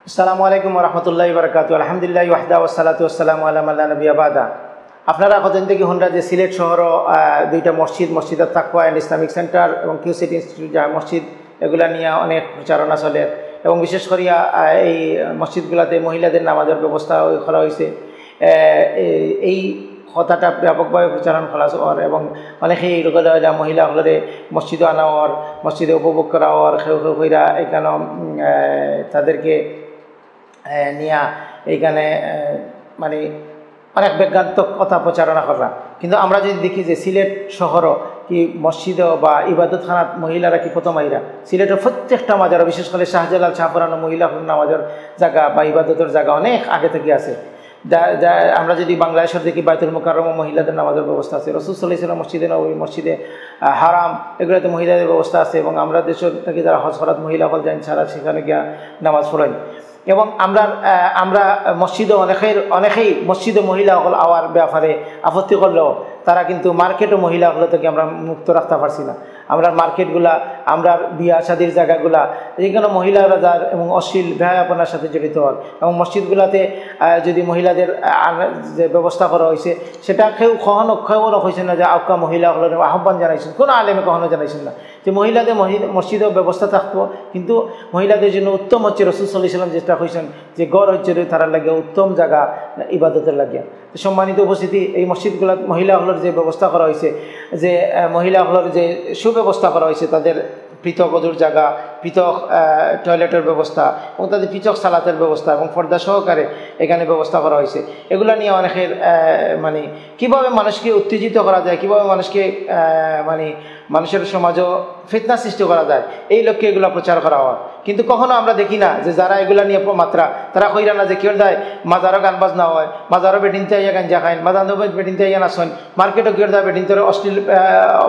আসসালামু আলাইকুম ওয়া রাহমাতুল্লাহি ওয়া বারাকাতুহু। আলহামদুলিল্লাহি ওয়াহদা ওয়াসসালাতু ওয়াসসালামু আলা মান লা নাবিয়্যা বা'দা। আপনারা কতদিন থেকে হুনরা যে সিলেট শহরও দুইটা মসজিদ তাকওয়া অ্যান্ড ইসলামিক সেন্টার এবং কিউ সিটি ইনস্টিটিউট যা মসজিদ এগুলা নিয়ে অনেক প্রচারণা চলে এবং বিশেষ করিয়া এই মসজিদগুলোতে মহিলাদের নামাজের ব্যবস্থা করা হয়েছে। এই কথাটা ব্যাপকভাবে প্রচারণ করা হওয়ার এবং অনেকেই মহিলাগুলোরে মসজিদে আনা হওয়ার, মসজিদে উপভোগ করা হওয়ার, হইরা এখানে তাদেরকে নিয়া এইখানে মানে অনেক বিজ্ঞানতক কথা প্রচারণা করা। কিন্তু আমরা যদি দেখি যে সিলেট শহরও কি মসজিদও বা ইবাদতখানাত মহিলারা কি প্রথম আইরা সিলেটের প্রত্যেকটা মাজারও, বিশেষ করে শাহজালাল শাহপুরানো মহিলা নামাজের জায়গা বা ইবাদতের জায়গা অনেক আগে থেকে আছে। আমরা যদি বাংলাদেশের দেখি বাইতুল মুকাররম মহিলাদের নামাজের ব্যবস্থা আছে, রাসূল সাল্লাল্লাহু আলাইহি ওয়াসাল্লাম মসজিদে নববী, মসজিদে হারাম এগুলোতে মহিলাদের ব্যবস্থা আছে এবং আমরা দেশের থেকে যারা হজ ফরাত মহিলা হল যান ছাড়া সেখানে গিয়া নামাজ পড়েন। এবং আমরা মসজিদে অনেকেই মসজিদে মহিলা হল আওয়ার ব্যাপারে আপত্তি করলেও তারা কিন্তু মার্কেটও মহিলাগুলো থেকে আমরা মুক্ত রাখতে পারছি না। আমরা মার্কেটগুলা, আমরা বিয়া শাদির জায়গাগুলা যেখানে মহিলারা যার এবং অশ্লীল ব্যয়াপনার সাথে জড়িত হল এবং মসজিদগুলাতে যদি মহিলাদের যে ব্যবস্থা করা হয়েছে সেটা কখনো হয়েছে না যে আউকা মহিলাগুলোর আহ্বান জানাইছেন, কোনো আলেমে কখনো জানাইছেন না যে মহিলাদের মসজিদেও ব্যবস্থা থাকতো। কিন্তু মহিলাদের জন্য উত্তম হচ্ছে রাসূল সাল্লাল্লাহু আলাইহি ওয়াসাল্লাম যেটা কইছেন যে গড় হচ্ছে তারা লাগে উত্তম জায়গা ইবাদতের লাগিয়া। সম্মানিত উপস্থিতি, এই মসজিদগুলো মহিলাগুলোর যে ব্যবস্থা করা হয়েছে, যে মহিলাগুলোর যে সুব্যবস্থা করা হয়েছে, তাদের পৃথক অজুর জায়গা, পৃথক টয়লেটের ব্যবস্থা এবং তাদের পৃথক সালাতের ব্যবস্থা এবং পর্দা সহকারে এখানে ব্যবস্থা করা হয়েছে, এগুলা নিয়ে অনেকের মানে কীভাবে মানুষকে উত্তেজিত করা যায়, কীভাবে মানুষকে মানে মানুষের সমাজও ফিতনা সৃষ্টি করা যায়, এই লক্ষ্যে এগুলো প্রচার করা হয়। কিন্তু কখনো আমরা দেখি না যে যারা এগুলা নিয়ে মাত্রা তারা কইরা না যে কেউ দেয় মাজারও গান বাজনা হয়, মাজারও বেডিনতে আইয়া গাঞ্জা খাইন, মাজার বেডিনতে আইয়া নাচেন, মার্কেটও কেউ দেয় বেডিনতে অশ্লীল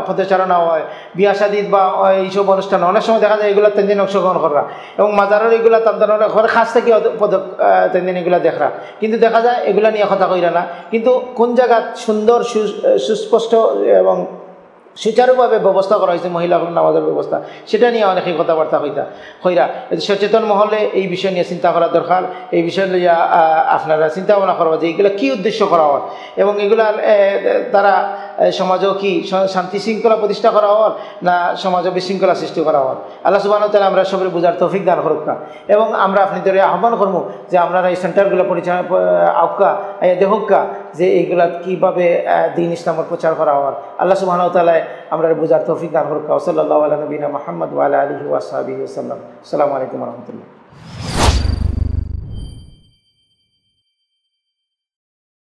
প্রচারণা হয়, বিয়া শাদিদ বা এইসব অনুষ্ঠান অনেক সময় দেখা যায় এগুলো তেনদিন অংশগ্রহণ করা এবং মাজারের এগুলো তাদের ঘরের কাছ থেকে পদক তেনদিন এগুলো দেখা, কিন্তু দেখা যায় এগুলা নিয়ে কথা কইরা না। কিন্তু কোন জায়গা সুন্দর সুস্পষ্ট এবং সুচারুভাবে ব্যবস্থা করা হয়েছে মহিলাগুলো নামাজের ব্যবস্থা, সেটা নিয়ে অনেকে কথাবার্তা হইরা সচেতন মহলে এই বিষয় নিয়ে চিন্তা করা দরকার। এই বিষয় নিয়ে আপনারা চিন্তা ভাবনা করবা যে এইগুলো কী উদ্দেশ্য করা হয় এবং এগুলা তারা সমাজও কি শান্তি শৃঙ্খলা প্রতিষ্ঠা করা হওয়ার না সমাজও বিশৃঙ্খলা সৃষ্টি করা হওয়ার। আল্লাহ সুবহানাহু ওয়া তাআলা আমরা সবাই বুঝার তৌফিক দান করুক না। এবং আমরা আপনাদের আহ্বান করবো যে আপনারা এই সেন্টারগুলো পরিচালনা আউকা দেহকা যে এইগুলা কীভাবে দ্বীন ইসলামের প্রচার করা হওয়ার। আল্লাহ সুবহানাহু ওয়া তাআলা আমরা বুঝার তৌফিক দান করুক। সাল্লাল্লাহু আলা নবিয়িনা মুহাম্মদ ওয়া আলা আলিহি ওয়া সাহবিহি ওয়াসাল্লাম। আসসালামু আলাইকুম ওয়া রাহমাতুল্লাহ।